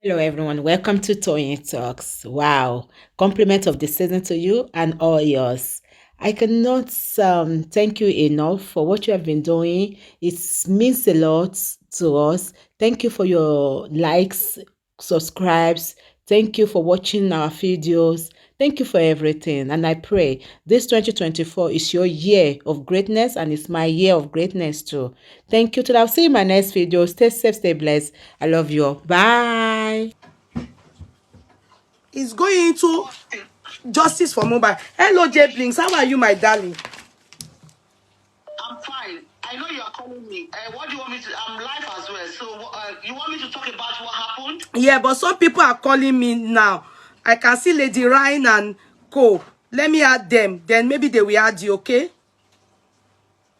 Hello, everyone. Welcome to Toyeen Talks. Wow. Compliment of the season to you and all yours. I cannot thank you enough for what you have been doing. It means a lot to us. Thank you for your likes, subscribes. Thank you for watching our videos. Thank you for everything. And I pray this 2024 is your year of greatness and it's my year of greatness too. Thank you. Till I'll see you in my next video. Stay safe, stay blessed. I love you all. Bye. Is going into justice for mobile. Hello, J Blinks. How are you, my darling? I'm fine. I know you are calling me. What do you want me to? I'm live as well. So you want me to talk about what happened? Yeah, but some people are calling me now. I can see Lady Ryan and Co. Let me add them. Then maybe they will add you, okay?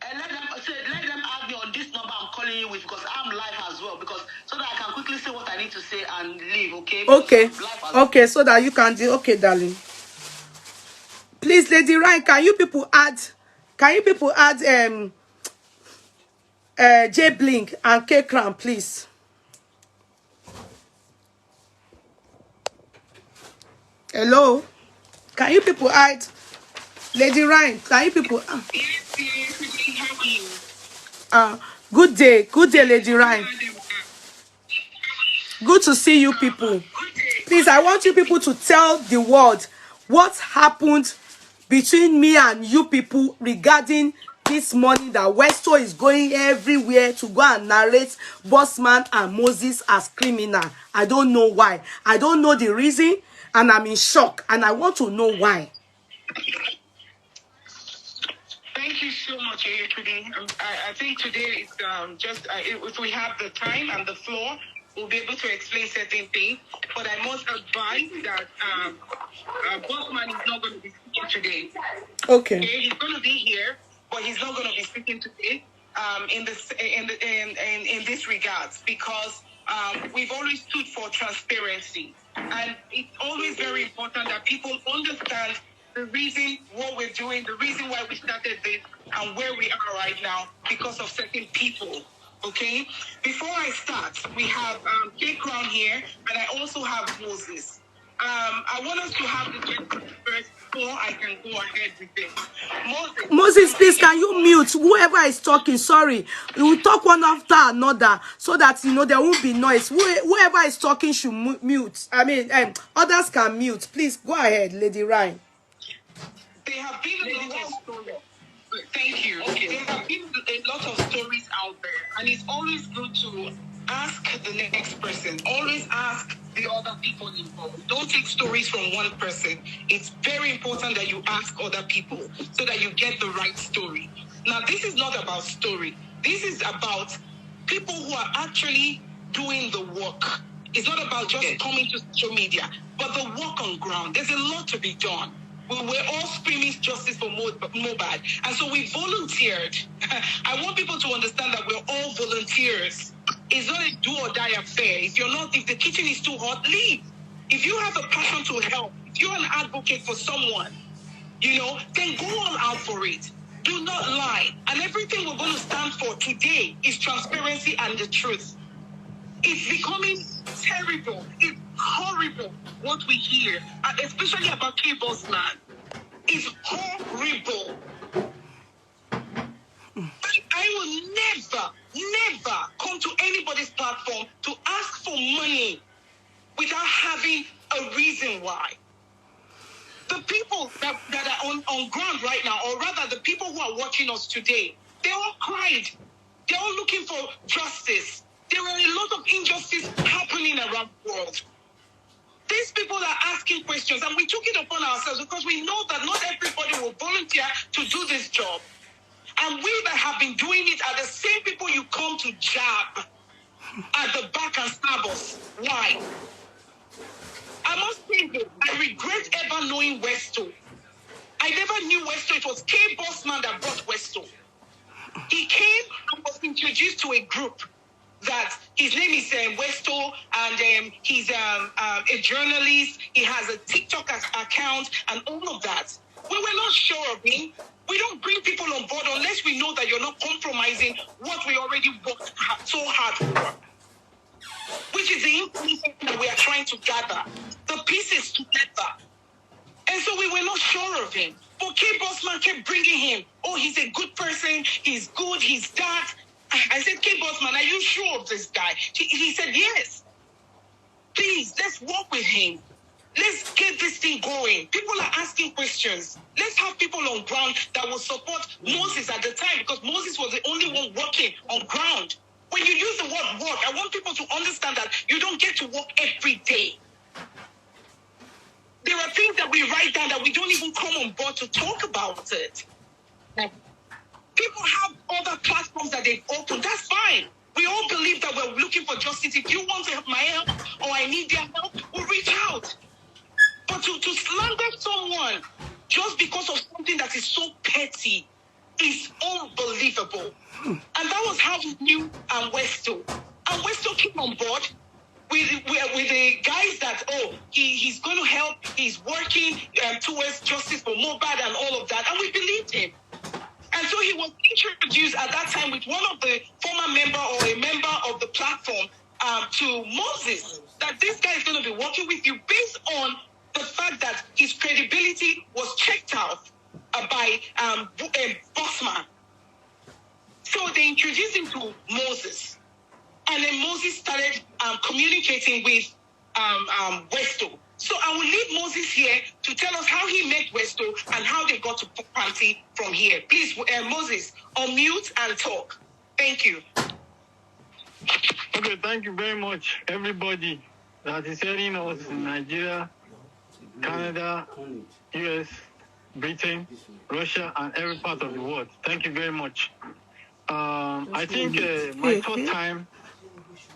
And let them add me on this number I'm calling you with because I'm live as well. Because so that I can quickly say what I need to say and leave, okay? Okay. Okay, so that you can do. Okay, darling. Please, Lady Ryan, can you people add J Blink and K Crown, please? Hello? Can you people add Lady Ryan? Can you people Yes, how are you? good day, Lady Ryan. Good to see you people. Please, I want you people to tell the world what happened between me and you people regarding this money that Westo is going everywhere to go and narrate Bossman and Moses as criminal. I don't know why. I don't know the reason, and I'm in shock, and I want to know why. Thank you so much, today. I think today is if we have the time and the floor, we'll be able to explain certain things. But I must advise that Bossman is not going to be speaking today. Okay. He's going to be here, but he's not going to be speaking today. In this regards, because we've always stood for transparency, and it's always very important that people understand the reason what we're doing, the reason why we started this, and where we are right now because of certain people. Okay. Before I start, we have K Crown here, and I also have Moses. I want us to have the gentleman first before I can go ahead with this. Moses, please, can you mute whoever is talking? Sorry, we will talk one after another so that there won't be noise. Whoever is talking should mute. I mean, others can mute. Please go ahead, Lady Ryan. There have been a lot of stories. Thank you. Okay. There have been a lot of stories out there, and it's always good to ask the next person. Always ask the other people involved. Don't take stories from one person. It's very important that you ask other people so that you get the right story. Now, this is not about story. This is about people who are actually doing the work. It's not about just coming to social media, but the work on ground. There's a lot to be done. We're all screaming justice for Mohbad. And so we volunteered. I want people to understand that we're all volunteers. It's not a do or die affair. If the kitchen is too hot, leave. If you have a passion to help, if you're an advocate for someone, then go all out for it. Do not lie. And everything we're going to stand for today is transparency and the truth. It's becoming terrible. It's horrible what we hear, especially about K-Bossman. It's horrible. I will never come to anybody's platform to ask for money without having a reason why. The people that are on ground right now, or rather the people who are watching us today, they all cried. They're all looking for justice. There are a lot of injustice happening around the world. These people are asking questions, and we took it upon ourselves because we know that not everybody will volunteer to do this job. And we that have been doing it are the same people you come to jab at the back and stab us. Why? I must say this, I regret ever knowing Westo. I never knew Westo. It was K-Bossman that brought Westo. He came and was introduced to a group that his name is Westo, and he's a journalist. He has a TikTok account and all of that. We were not sure of him. We don't bring people on board unless we know that you're not compromising what we already worked so hard for. which is the information that we are trying to gather, the pieces together. And so we were not sure of him. But K Bossman kept bringing him. Oh, he's a good person. He's good. He's that. I said, K Bossman, are you sure of this guy? He said, yes. Please, let's work with him. Let's get this thing going. People are asking questions. Let's have people on ground that will support Moses at the time, because Moses was the only one working on ground. When you use the word work, I want people to understand that you don't get to work every day. There are things that we write down that we don't even come on board to talk about it. People have other platforms that they've opened. That's fine. We all believe that we're looking for justice. If you want my help or I need their help, we'll reach out. But to slander someone just because of something that is so petty is unbelievable. And that was how we knew Westo. And Westo came on board with the guys that, he's going to help, he's working towards justice for Mohbad and all of that. And we believed him. And so he was introduced at that time with one of the former member or a member of the platform to Moses, that this guy is going to be working with you based on the fact that his credibility was checked out by Bossman. So they introduced him to Moses. And then Moses started communicating with Westo. So I will leave Moses here to tell us how he met Westo and how they got to Panti from here. Please, Moses, unmute and talk. Thank you. Okay, thank you very much, everybody that is hearing us in Nigeria, Canada, US, Britain, Russia, and every part of the world. Thank you very much. I think my third time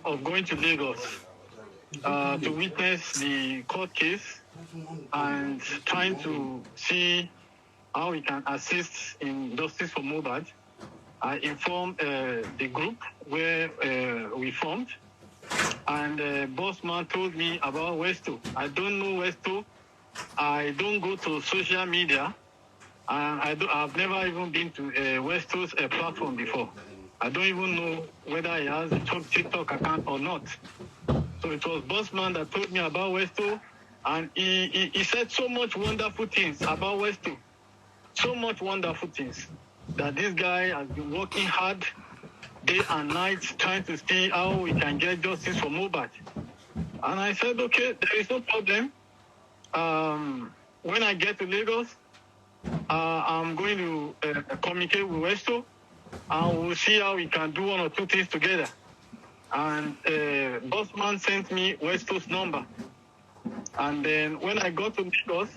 of going to Lagos to witness the court case and trying to see how we can assist in justice for Mohbad. I informed the group where we formed, and Bossman told me about Westo. I don't know Westo. I don't go to social media. I've never even been to Westo's platform before. I don't even know whether he has a TikTok account or not. So it was Bossman that told me about Westo, and he said so much wonderful things about Westo. So much wonderful things. That this guy has been working hard day and night trying to see how we can get justice for Mohbad. And I said, okay, there is no problem. When I get to Lagos, I'm going to communicate with Westo, and we'll see how we can do one or two things together. And Bossman sent me Westo's number. And then when I got to Lagos,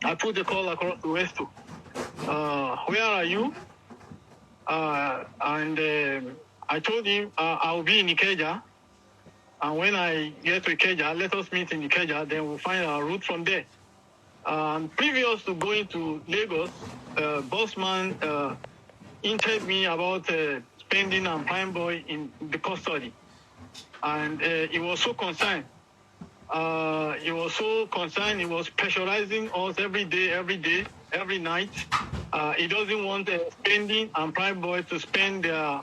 I put the call across to Westo. Where are you? And I told him I'll be in Ikeja. And when I get to Ikeja, let us meet in Ikeja, then we'll find our route from there. Previous to going to Lagos, Bossman hinted me about spending on Prime Boy in the custody. And he was so concerned. He was pressurizing us every day, every night. He doesn't want spending and Prime Boy to spend their...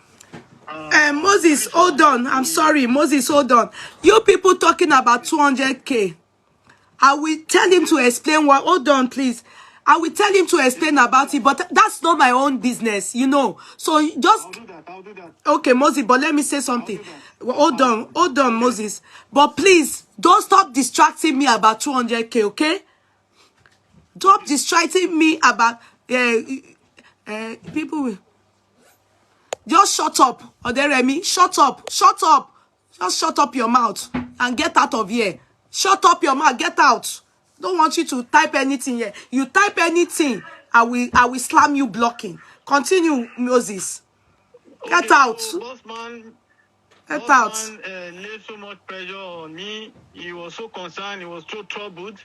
Moses, hold on. I'm sorry. Moses, hold on. You people talking about 200K. I will tell him to explain what... Hold on, please. I will tell him to explain about it, but that's not my own business, you know. So just... I'll do that. Okay, Moses, but let me say something. Hold on, Moses. But please, don't stop distracting me about 200K, okay? Stop distracting me about... people will... Just shut up, Oderemi. Shut up. Just shut up your mouth and get out of here. Shut up your mouth. Get out. Don't want you to type anything here. You type anything, I will slam you blocking. Continue, Moses. Get out. Bossman laid so much pressure on me. He was so concerned. He was so troubled.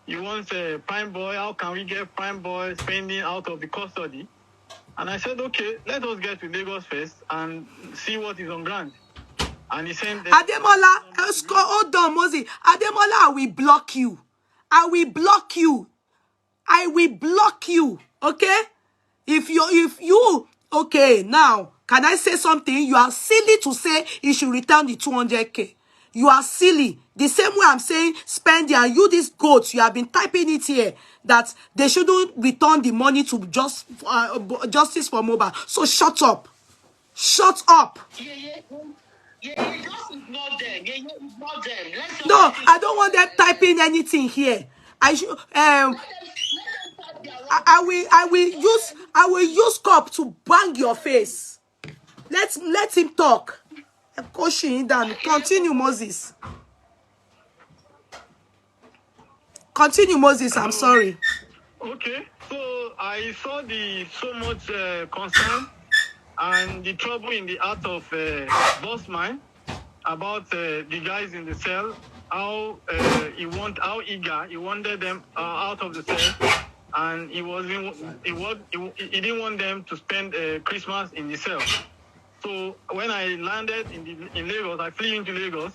He wants a Prime Boy. How can we get Prime Boy spending out of the custody? And I said, okay, let us get to Lagos first and see what is on ground. And he said... Ademola, hold on, Moses. Ademola, I will block you. Okay? If you... Okay, now, Can I say something? You are silly to say he should return the 200K. You are silly. The same way I'm saying spend it, and you, these goats, you have been typing it here that they shouldn't return the money to Justice for Mohbad. So shut up. Shut up. Yeah, just ignore them. Yeah, ignore them. Let's just No, I don't want them typing anything here. I should let them type their own. I will use cup to bang your face. Let him talk. Koshi down. Continue, Moses. Continue, Moses. I'm sorry. Okay, so I saw so much concern and the trouble in the heart of boss man about the guys in the cell, how eager he wanted them out of the cell, and he didn't want them to spend Christmas in the cell. So when I landed in Lagos, I flew into Lagos.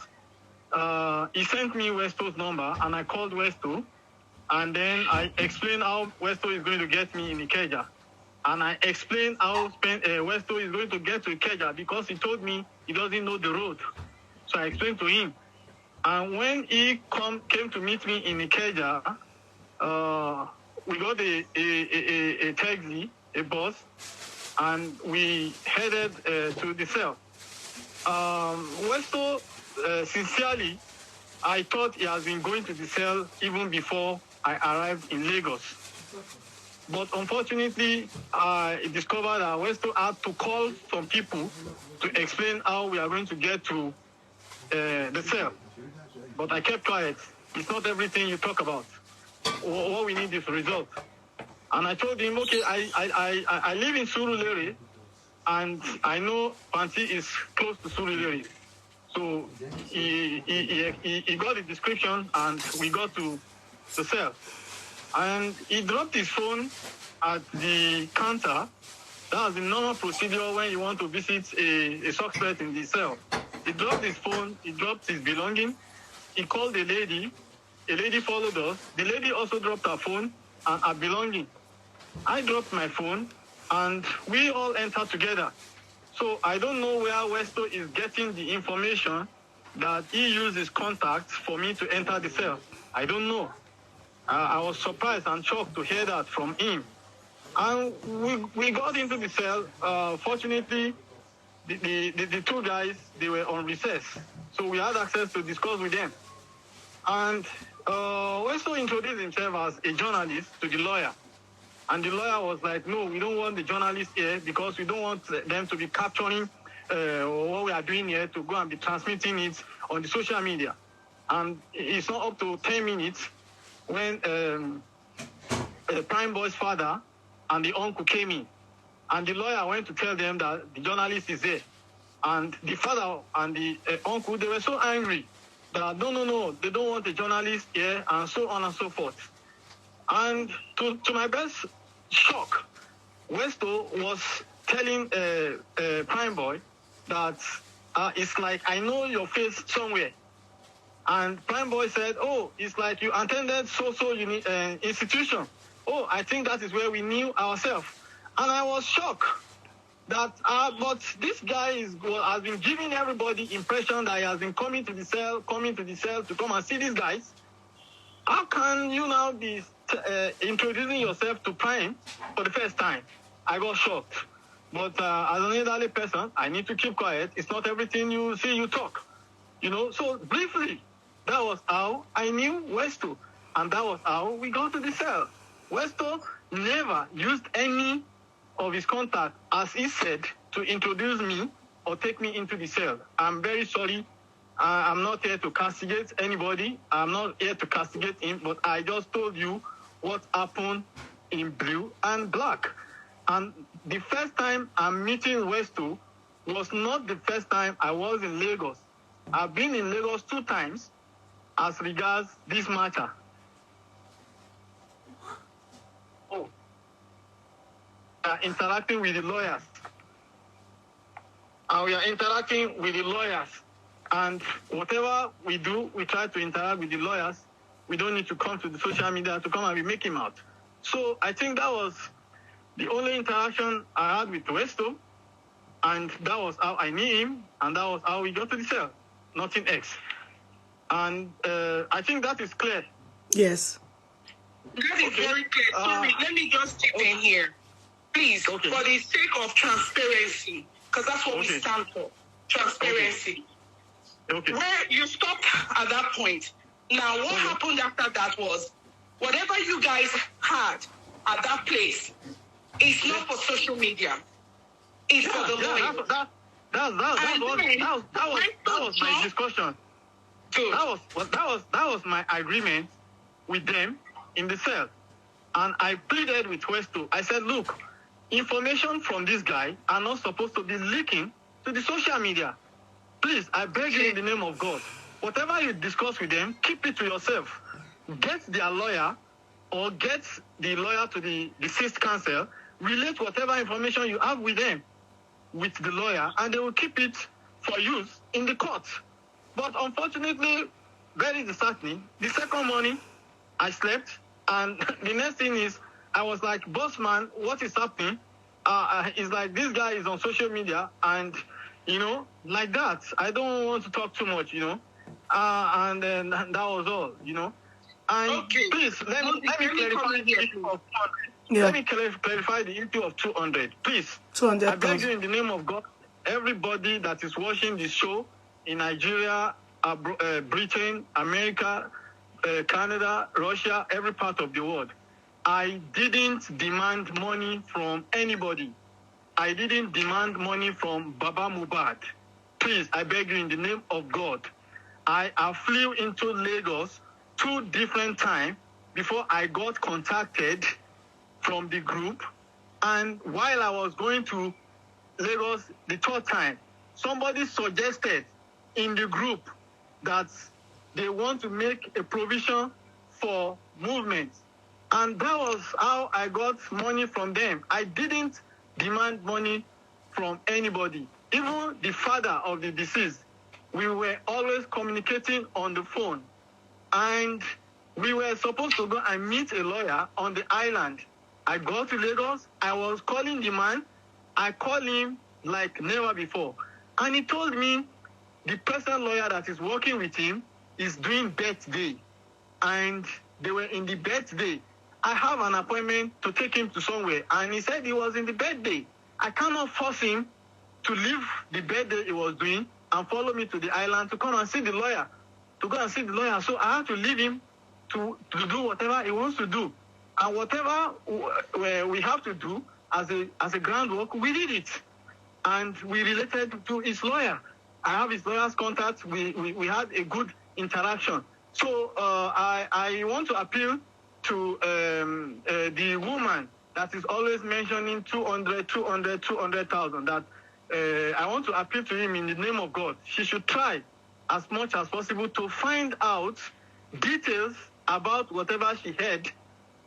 He sent me Westo's number, and I called Westo, and then I explained how Westo is going to get me in Ikeja. And I explained how Westo is going to get to Ikeja because he told me he doesn't know the road. So I explained to him. And when he came to meet me in Ikeja, we got a taxi, a bus, and we headed to the cell. Westo, sincerely, I thought he has been going to the cell even before I arrived in Lagos. But unfortunately, I discovered that Westo had to call some people to explain how we are going to get to the cell. But I kept quiet. It's not everything you talk about. What we need is result. And I told him, okay, I live in Surulere, and I know Panti is close to Surulere. So he got the description, and we got to the cell. And he dropped his phone at the counter. That's the normal procedure when you want to visit a suspect in the cell. He dropped his phone, he dropped his belongings. He called a lady followed us. The lady also dropped her phone and her belongings. I dropped my phone, and we all entered together. So I don't know where Westo is getting the information that he used his contacts for me to enter the cell. I don't know. I was surprised and shocked to hear that from him. And we got into the cell. Fortunately, the two guys, they were on recess. So we had access to discuss with them. And Westo introduced himself as a journalist to the lawyer. And the lawyer was like, no, we don't want the journalists here because we don't want them to be capturing what we are doing here to go and be transmitting it on the social media. And it's not up to 10 minutes when Prime Boy's father and the uncle came in. And the lawyer went to tell them that the journalist is there. And the father and the uncle, they were so angry that no, they don't want a journalist here, and so on and so forth. And to my best shock, Westo was telling Prime Boy that it's like, I know your face somewhere. And Prime Boy said, oh, it's like you attended so-so institution. Oh, I think that is where we knew ourselves. And I was shocked that, but this guy has been giving everybody impression that he has been coming to the cell to come and see these guys. How can you now be introducing yourself to Prime for the first time? I got shocked. But as an elderly person, I need to keep quiet. It's not everything you see, you talk. So briefly, that was how I knew Westo. And that was how we got to the cell. Westo never used any of his contact, as he said, to introduce me or take me into the cell. I'm very sorry. I'm not here to castigate anybody. I'm not here to castigate him, but I just told you what happened in blue and black. And the first time I'm meeting Westo was not the first time I was in Lagos. I've been in Lagos 2 times as regards this matter. Oh. Interacting with the lawyers. And we are interacting with the lawyers. And whatever we do, we try to interact with the lawyers. We don't need to come to the social media to come and be making out. So I think that was the only interaction I had with Westo. And that was how I knew him, and that was how we got to the cell. Nothing else. And I think that is clear. Yes. That is very clear. Sorry, let me just chip in here. Please, for the sake of transparency, because that's what we stand for. Transparency. Okay. Where you stopped at that point. Now, what happened after that was, whatever you guys had at that place is not for social media. It's for the lawyer. That was my discussion. That was my agreement with them in the cell. And I pleaded with Westo. I said, look, information from this guy are not supposed to be leaking to the social media. Please, I beg you in the name of God. Whatever you discuss with them, keep it to yourself. Get their lawyer or get the lawyer to the deceased counsel, relate whatever information you have with them, with the lawyer, and they will keep it for use in the court. But unfortunately, very disheartening, the second morning, I slept, and the next thing is, I was like, boss man, what is happening? It's like, this guy is on social media, and, like that. I don't want to talk too much, and then that was all, And please, let me clarify the issue of 200. Let me clarify the issue of 200. Please, 200. I beg you in the name of God, everybody that is watching this show in Nigeria, Britain, America, Canada, Russia, every part of the world, I didn't demand money from anybody. I didn't demand money from Baba Mohbad. Please, I beg you in the name of God. I flew into Lagos 2 different times before I got contacted from the group. And while I was going to Lagos the 3rd time, somebody suggested in the group that they want to make a provision for movement. And that was how I got money from them. I didn't demand money from anybody. Even the father of the deceased, we were always communicating on the phone. And we were supposed to go and meet a lawyer on the island. I got to Lagos. I was calling the man. I called him like never before. And he told me the person lawyer that is working with him is doing birthday. And they were in the birthday. I have an appointment to take him to somewhere. And he said he was in the birthday. I cannot force him to leave the birthday he was doing and follow me to the island to come and see the lawyer. To go and see the lawyer. So I had to leave him to do whatever he wants to do. And whatever we have to do as a groundwork, we did it. And we related to his lawyer. I have his lawyer's contact. We had a good interaction. So I want to appeal to the woman that is always mentioning 200,000. That I want to appeal to him in the name of God. She should try as much as possible to find out details about whatever she heard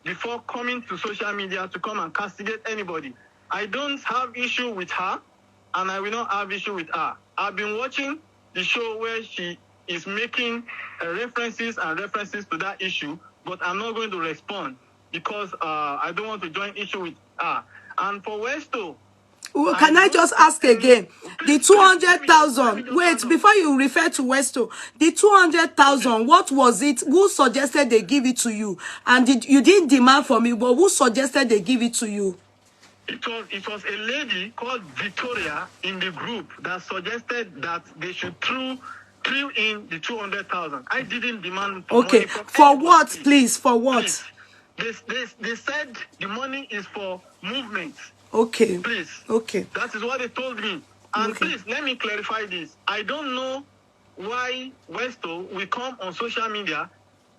before coming to social media to come and castigate anybody. I don't have issue with her, and I will not have issue with her. I've been watching the show where she is making references to that issue, but I'm not going to respond because I don't want to join issue with her. And for Westo, can I just ask again? The 200,000. Wait, before you refer to Westo, the 200,000. What was it? Who suggested they give it to you? And you didn't demand from me, but who suggested they give it to you? It was a lady called Victoria in the group that suggested that they should throw in the 200,000. I didn't demand money from for anybody. what, please? For what? Please. They said the money is for movement. Okay. Please. Okay. That is what they told me. And please, let me clarify this. I don't know why Westo will come on social media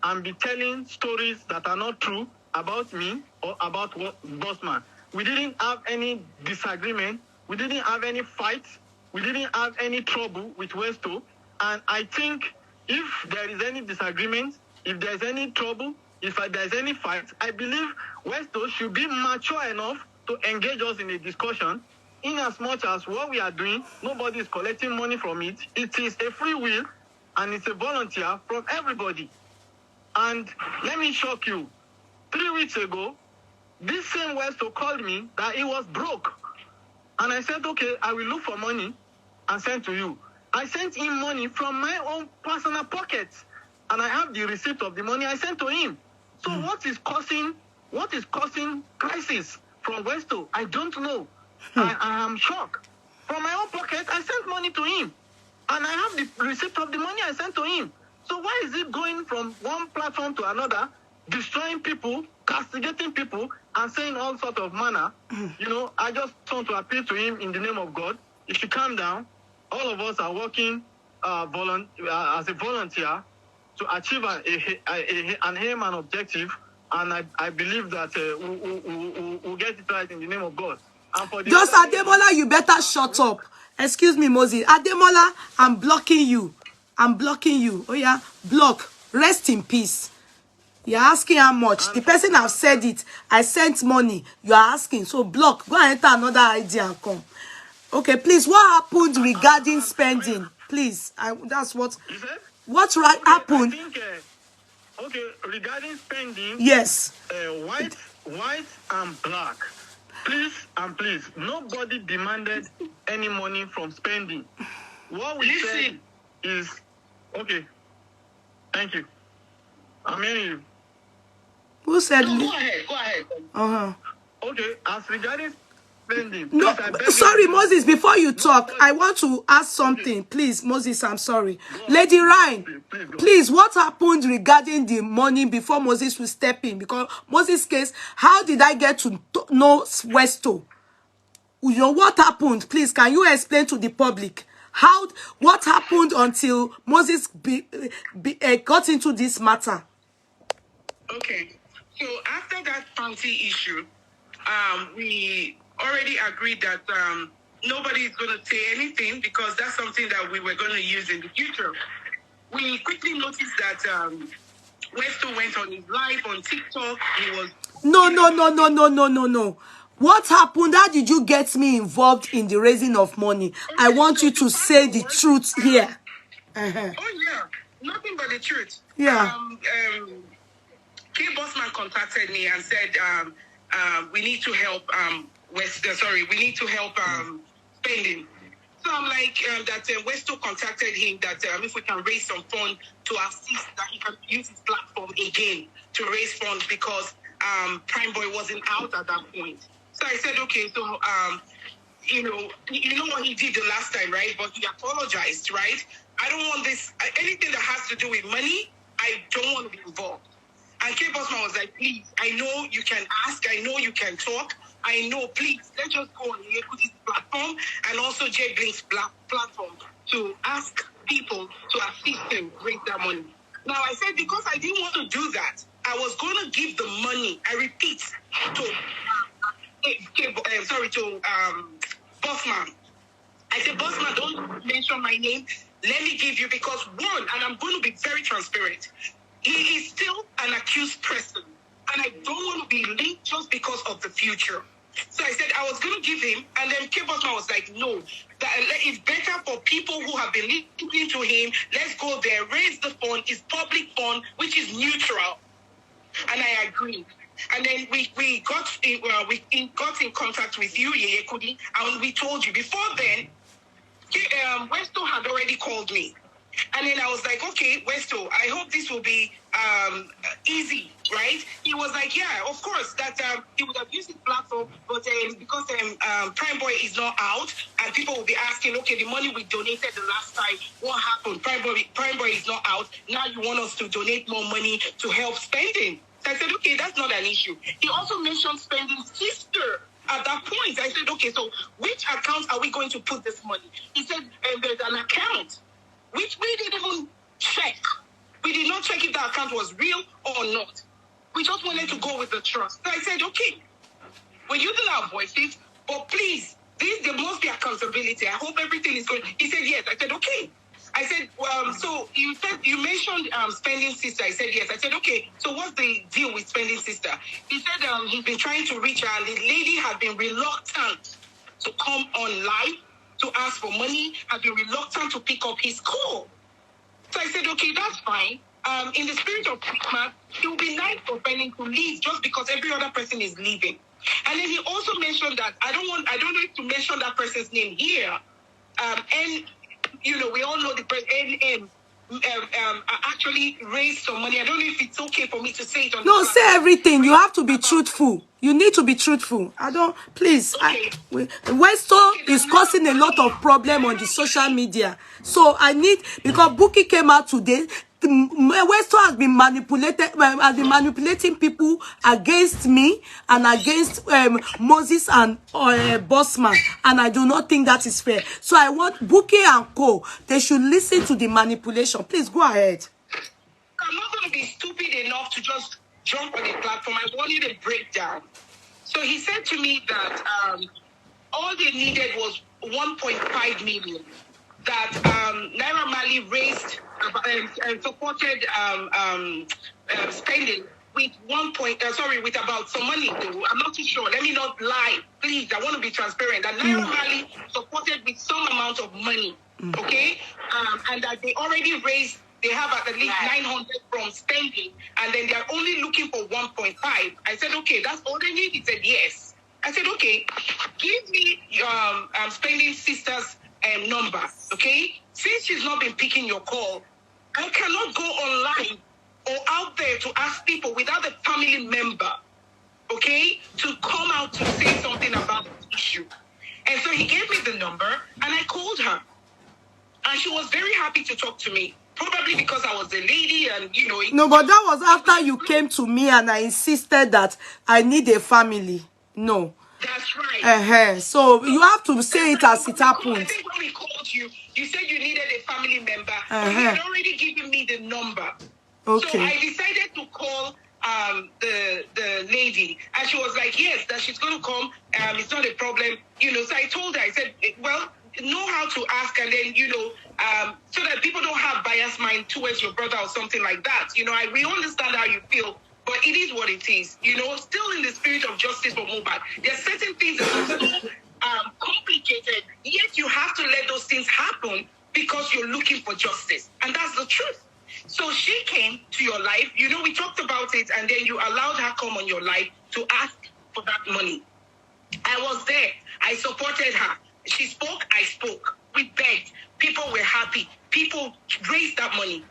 and be telling stories that are not true about me or about Bossman. We didn't have any disagreement. We didn't have any fight. We didn't have any trouble with Westo. And I think if there is any disagreement, if there's any trouble, if there's any fight, I believe Westo should be mature enough to engage us in a discussion. In as much as what we are doing, nobody is collecting money from it. It is a free will and it's a volunteer from everybody. And let me shock you. 3 weeks ago, this same Westo called me that he was broke. And I said, okay, I will look for money and send to you. I sent him money from my own personal pocket. And I have the receipt of the money I sent to him. So what is causing crisis from Westo? I don't know. I am shocked. From my own pocket, I sent money to him. And I have the receipt of the money I sent to him. So why is it going from one platform to another, destroying people, castigating people, and saying all sorts of manner? I just want to appeal to him in the name of God. He should calm down. All of us are working as a volunteer to achieve an aim and objective, and I believe that we'll get it right in the name of God. And for Just Ademola, you better shut up. Excuse me, Moses. Ademola, I'm blocking you. Oh yeah, block. Rest in peace. You're asking how much. The person have said it. I sent money. You are asking. So block. Go and enter another ID and come. Okay, please. What happened regarding spending? Please. That's what. What happened? I think, regarding spending. Yes. White and black. Please, nobody demanded any money from spending. What we said is, okay, thank you. I'm hearing you. Who said? No, go ahead. Okay, as regarding spending. No, sorry, Moses, before you talk, I want to ask something. Please, Moses, I'm sorry. Lady Ryan, please, what happened regarding the money before Moses will step in? Because Moses' case, how did I get to know Westo? What happened? Please, can you explain to the public? What happened until Moses got into this matter? Okay. So after that bounty issue, we already agreed that nobody is going to say anything because that's something that we were going to use in the future. We quickly noticed that Westo went on his live on TikTok. He was No. What happened? How did you get me involved in the raising of money? I want you to say the truth here. Oh yeah, nothing but the truth. Yeah. K Bossman contacted me and said we need to help we need to help spending. So I'm like that Westo contacted him that if we can raise some funds to assist, that he can use his platform again to raise funds because Prime Boy wasn't out at that point. So I said, okay, so you know what he did the last time, right? But he apologized, right? I don't want this anything that has to do with money. I don't want to be involved. And K Bossman was like, please, I know you can ask, I know you can talk, I know, please, let's just go on Yekudi's platform and also Jay Blink's platform to ask people to assist him raise that money. Now, I said, because I didn't want to do that, I was going to give the money, I repeat, to Bossman. I said, Bossman, don't mention my name. Let me give you, because one, and I'm going to be very transparent, he is still an accused person. And I don't want to be linked just because of the future. So I said I was going to give him, and then K Bossman was like, no, that it's better for people who have been listening to him. Let's go there, raise the fund. It's public fund, which is neutral. And I agreed. And then we got in contact with you, Yeye Kudi, and we told you. Before then, Westo had already called me. And then I was like, okay, Westo, I hope this will be easy, right? He was like, yeah, of course, that he would have used his platform, but because Prime Boy is not out, and people will be asking, okay, the money we donated the last time, what happened? Prime Boy is not out. Now you want us to donate more money to help spending. So I said, okay, that's not an issue. He also mentioned Spending's sister. At that point, I said, okay, so which account are we going to put this money? He said, there's an account, which we didn't even check. We did not check if the account was real or not. We just wanted to go with the trust. So I said, okay, we're using our voices, but please, there must be accountability. I hope everything is good. He said, yes. I said, okay. I said, so you mentioned Spending Sister. I said, yes. I said, okay, so what's the deal with Spending Sister? He said he's been trying to reach her, and the lady had been reluctant to come on live to ask for money, had been reluctant to pick up his call. So I said, okay, that's fine. In the spirit of Christmas, it would be nice for Spending to leave just because every other person is leaving. And then he also mentioned that I don't know if to mention that person's name here. And we all know the person NM actually raised some money. I don't know if it's okay for me to say it on No, say everything. You have to be truthful. You need to be truthful. Please. Okay. Westo is causing a lot of problem on the social media. So I need, because Bukky came out today, Westo has been manipulating people against me and against Moses and Bossman, and I do not think that is fair. So I want Bukky and Co. They should listen to the manipulation. Please go ahead. I'm not going to be stupid enough to just jump on a platform. I wanted a breakdown. So he said to me that all they needed was 1.5 million. That Naira Marley raised and supported spending with with about some money though. I'm not too sure. Let me not lie, please. I want to be transparent. That Naira Marley supported with some amount of money, okay, and that they already raised. They have at least 900 from spending, and then they're only looking for 1.5. I said, okay, that's all they need. He said yes. I said, okay, give me spending sister's number, okay? Since she's not been picking your call, I cannot go online or out there to ask people without a family member, okay, to come out to say something about the issue. And so he gave me the number, and I called her. And she was very happy to talk to me. Probably because I was a lady and, No, but that was after you came to me and I insisted that I need a family. No. That's right. So you have to say it as it happened. I think when we called you, you said you needed a family member. But you had already given me the number. Okay. So I decided to call the lady. And she was like, yes, that she's going to come. It's not a problem. So I told her, I said, well, know how to ask, and then so that people don't have biased mind towards your brother or something like that. We understand how you feel, but it is what it is. Still in the spirit of justice for Mohbad, there are certain things that are so complicated, yet you have to let those things happen because you're looking for justice, and that's the truth. So she came to your life. We talked about it, and then you allowed her come on your life to ask for that money. I was there. I supported her. She spoke, I spoke. We begged. People were happy. People raised that money.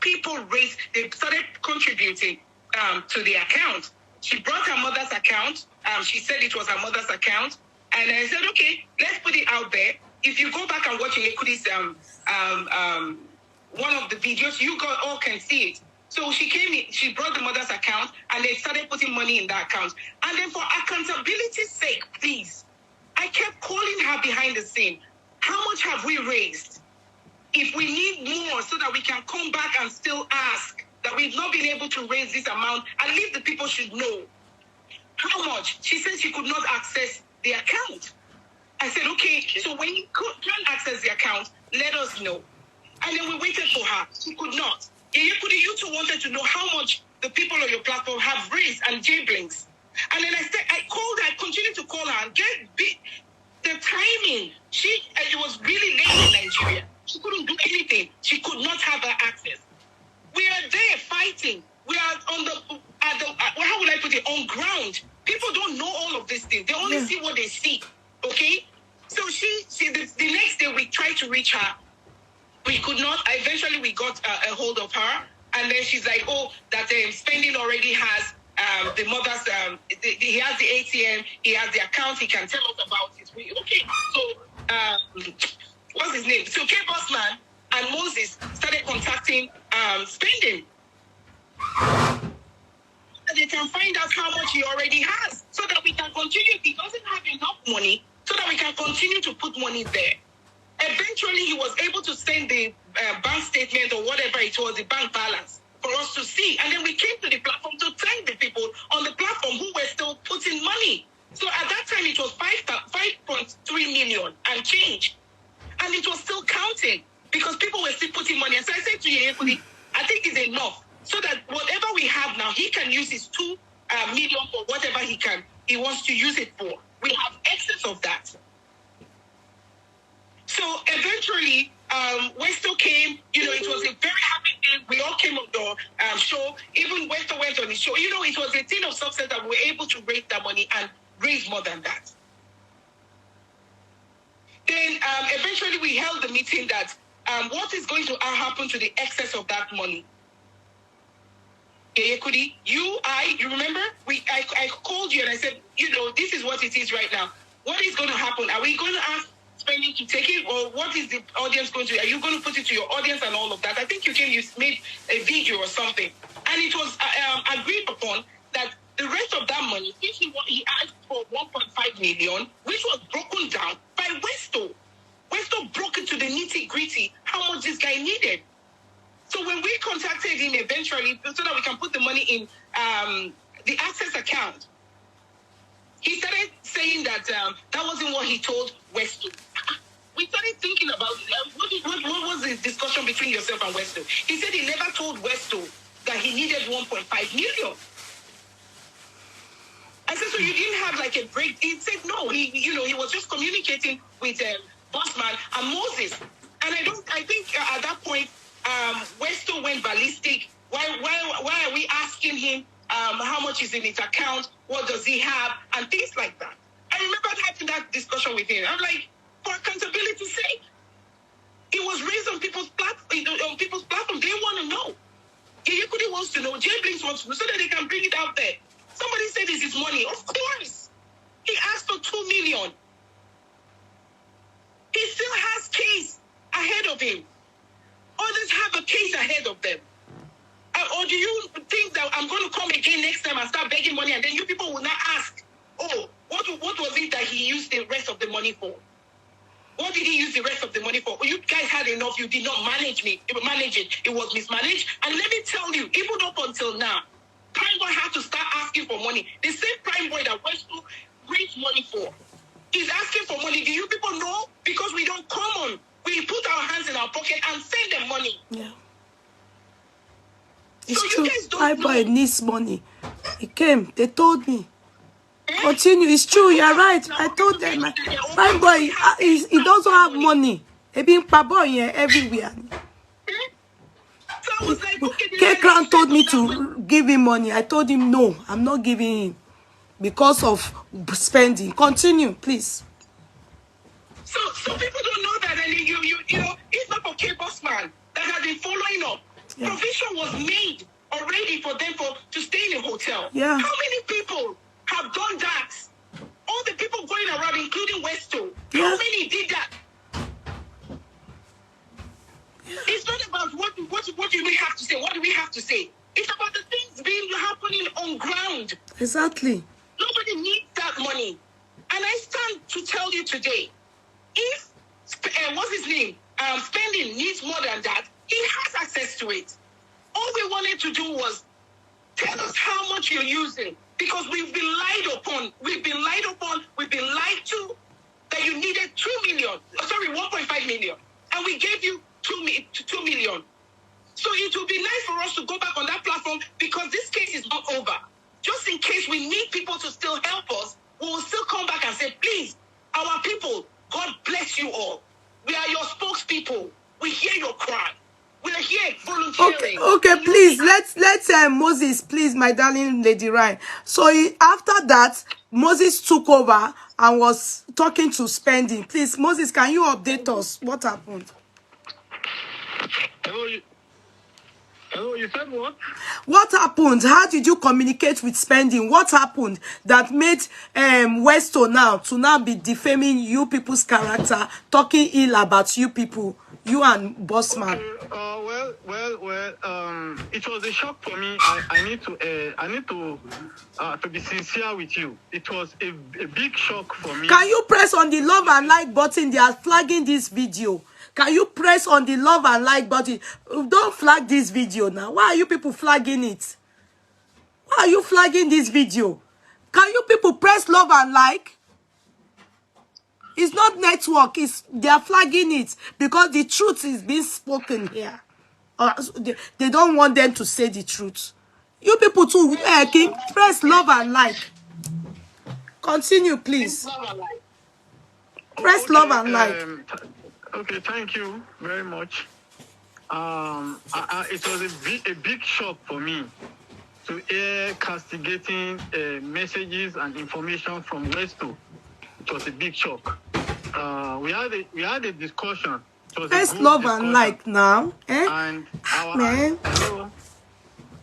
They started contributing to the account. She brought her mother's account. She said it was her mother's account. And I said, okay, let's put it out there. If you go back and watch Ekudi's one of the videos, you all can see it. So she came in, she brought the mother's account, and they started putting money in that account. And then for accountability's sake, please, I kept calling her behind the scene. How much have we raised? If we need more so that we can come back and still ask that we've not been able to raise this amount, at least the people should know. How much? She said she could not access the account. I said, okay, so when you can't access the account, let us know. And then we waited for her. She could not. You two wanted to know how much the people on your platform have raised, and Jay Blinks. And then I called her, I continued to call her, and the timing, it was really late in Nigeria. She couldn't do anything. She could not have her access. We are there fighting. We are how would I put it, on ground. People don't know all of these things. They only see what they see, okay? So the next day we tried to reach her. We could not. Eventually we got a hold of her, and then she's like, oh, that spending already has the mother's, he has the ATM, he has the account, he can tell us about it. Okay, so what's his name? So K-Bossman and Moses started contacting spending. They can find out how much he already has, so that we can continue. If he doesn't have enough money, so that we can continue to put money there. Eventually, he was able to send the bank statement or whatever it was, the bank balance, for us to see. And then we came to the platform to thank the people on the platform who were still putting money. So at that time, it was 5.3 million and change. And it was still counting because people were still putting money. And so I said to you, I think it's enough. So that whatever we have now, he can use his 2 million for whatever he wants to use it for. We have excess of that. So eventually, Westo came. It was a very happy day. We all came on the show. Even Westo went on his show. It was a thing of success that we were able to raise that money and raise more than that. Then eventually we held the meeting that what is going to happen to the excess of that money. Yekudi, you remember? I called you and I said, this is what it is right now. What is going to happen? Are we going to ask Spending to take it, or what is the audience going to? Are you going to put it to your audience and all of that? I think you made a video or something, and it was agreed upon that the rest of that money, if he asked for 1.5 million, which was broken down by Westo. Westo broke it to the nitty-gritty how much this guy needed. So when we contacted him eventually, so that we can put the money in the Access account, he started saying that that wasn't what he told Westo. We started thinking about what was the discussion between yourself and Westo. He said he never told Westo that he needed 1.5 million. I said, so you didn't have like a break? He said no. He was just communicating with Bossman and Moses. And I think at that point, Westo went ballistic. Why are we asking him how much is in his account? What does he have? And things like that. I remember having that discussion with him. I'm like, for accountability's sake, it was raised on people's platform. They want to know. Yekudi wants to know. Jay Blinks wants to know, so that they can bring it out there. Somebody said this is money. Of course. He asked for 2 million. He still has case ahead of him. Others have a case ahead of them. Or do you think that I'm going to come again next time and start begging money, and then you people will not ask, oh, what was it that he used the rest of the money for? What did he use the rest of the money for? You guys had enough. You did not manage it. It was mismanaged. And let me tell you, even up until now, Prime Boy had to start asking for money. The same Prime Boy that wants to raise money for is asking for money. Do you people know? Because we don't come on. We put our hands in our pocket and send them money. Yeah. It's so true. You guys don't Prime Boy know. needs money. He came. They told me. Continue. It's true. You're right. I told them. Prime Boy, he doesn't have money. He been paboy everywhere. So I was like, okay, K-Crown told me to give him money. I told him no, I'm not giving him because of spending. Continue, please. So people don't know that, and it's not for K-Bossman that has been following up. Yeah. Provision was made already for them to stay in a hotel. Yeah. How many people have done that? All the people going around, including Westo. Yeah. How many did that? Yeah. It's not about what do we have to say. What do we have to say? It's about the things happening on ground. Exactly. Nobody needs that money. And I stand to tell you today, if what's his name? Spending needs more than that, he has access to it. All we wanted to do was tell us how much you're using, because we've been lied upon. We've been lied to that you needed 1.5 million, and we gave you 2 million. So it would be nice for us to go back on that platform, because this case is not over. Just in case we need people to still help us, we will still come back and say, please, our people, God bless you all. We are your spokespeople. We hear your cry. We are here volunteering. Okay, please, let's Moses, please, my darling Lady Ryan. So after that, Moses took over and was talking to Spending. Please, Moses, can you update us? What happened? Hello, you said what? What happened? How did you communicate with Spending? What happened that made Westo now be defaming you people's character, talking ill about you people, you and Bossman? Okay, well, it was a shock for me. I need to be sincere with you. It was a big shock for me. Can you press on the love and like button? They are flagging this video. Can you press on the love and like button? Don't flag this video now. Why are you people flagging it? Why are you flagging this video? Can you people press love and like? It's not network. They are flagging it because the truth is being spoken here. They don't want them to say the truth. You people too, press love and like. Continue, please. Press love and like. Okay, thank you very much. It was a big shock for me. to air castigating messages and information from Westo. It was a big shock. We had a discussion. Let's love discussion. And like now, eh? And our man,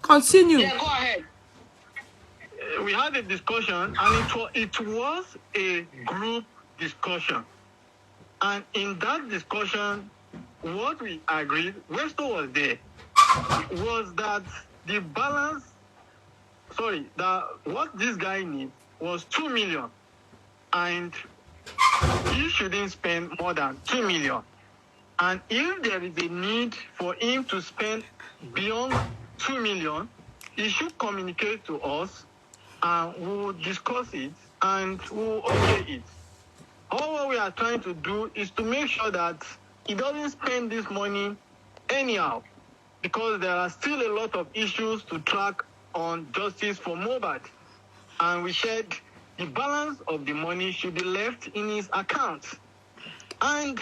continue. Yeah, go ahead. We had a discussion, and it was a group discussion. And in that discussion, what we agreed, Westo was there, was that the balance, that what this guy needs was 2 million. And he shouldn't spend more than 2 million. And if there is a need for him to spend beyond 2 million, he should communicate to us, and we'll discuss it and we'll okay it. All what we are trying to do is to make sure that he doesn't spend this money anyhow, because there are still a lot of issues to track on Justice for Mohbad. And we said the balance of the money should be left in his account. And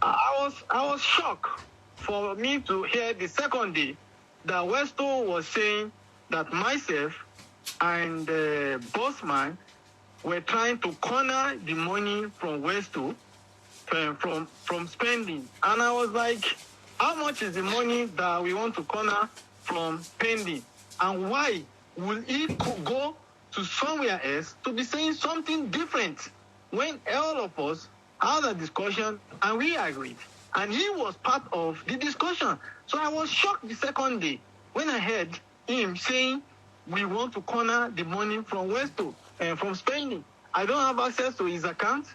I was shocked for me to hear the second day that Westo was saying that myself and Bossman were trying to corner the money from Westo from spending. And I was like, how much is the money that we want to corner from spending? And why will he go to somewhere else to be saying something different when all of us had a discussion and we agreed? And he was part of the discussion. So I was shocked the second day when I heard him saying we want to corner the money from Westo and from spending. I don't have access to his account.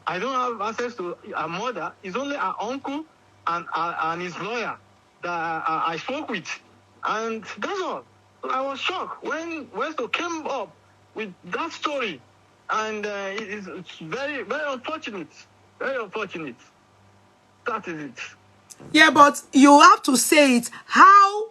I don't have access to her mother. It's only her uncle and his lawyer that I spoke with. And that's all. So I was shocked when Westo came up with that story. And it's very, very unfortunate. Very unfortunate. That is it. Yeah, but you have to say it. How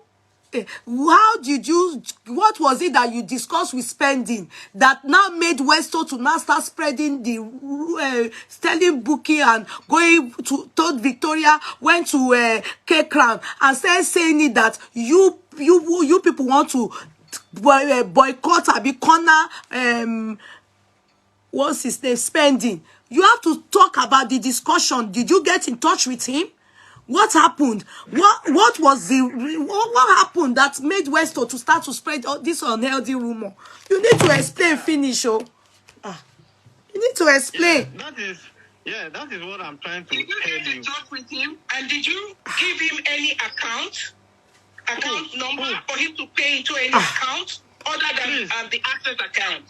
did you, what was it that you discussed with spending that now made Westo to now start spreading the Sterling bookie and going to told Victoria, went to K Crown and started saying it that you people want to boycott or be corner what's his name, spending. You have to talk about the discussion. Did you get in touch with him? What happened? What was what happened that made Westo to start to spread this unhealthy rumor? You need to explain, finish, oh. You need to explain. Yeah, that is what I'm trying to tell you. Did you get in touch with him? And did you give him any account number for him to pay into any account other than the access account?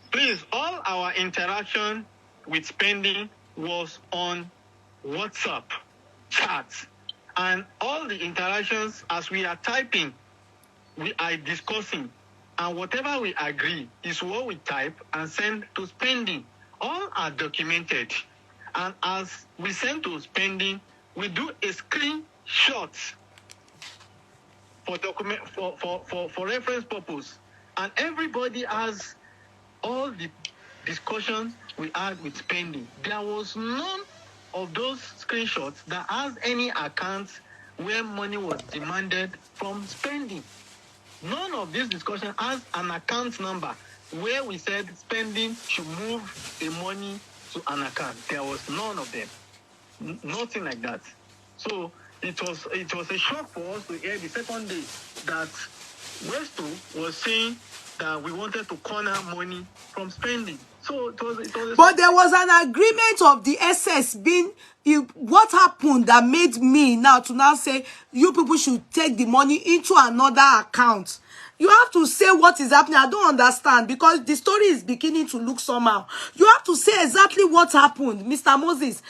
Please, all our interaction with spending was on WhatsApp chats, and all the interactions as we are typing, we are discussing, and whatever we agree is what we type and send to spending. All are documented, and as we send to spending, we do a screenshot for reference purpose, and everybody has all the discussions we had with spending. There was none of those screenshots that has any accounts where money was demanded from spending. None of this discussion has an account number where we said spending should move the money to an account. There was none of them. Nothing like that. So it was a shock for us to hear the second day that Westo was saying that we wanted to corner money from spending. So it was but there was an agreement of the SS being, what happened that made me now to now say you people should take the money into another account? You have to say what is happening. I don't understand, because the story is beginning to look somehow. You have to say exactly what happened, Mr. Moses.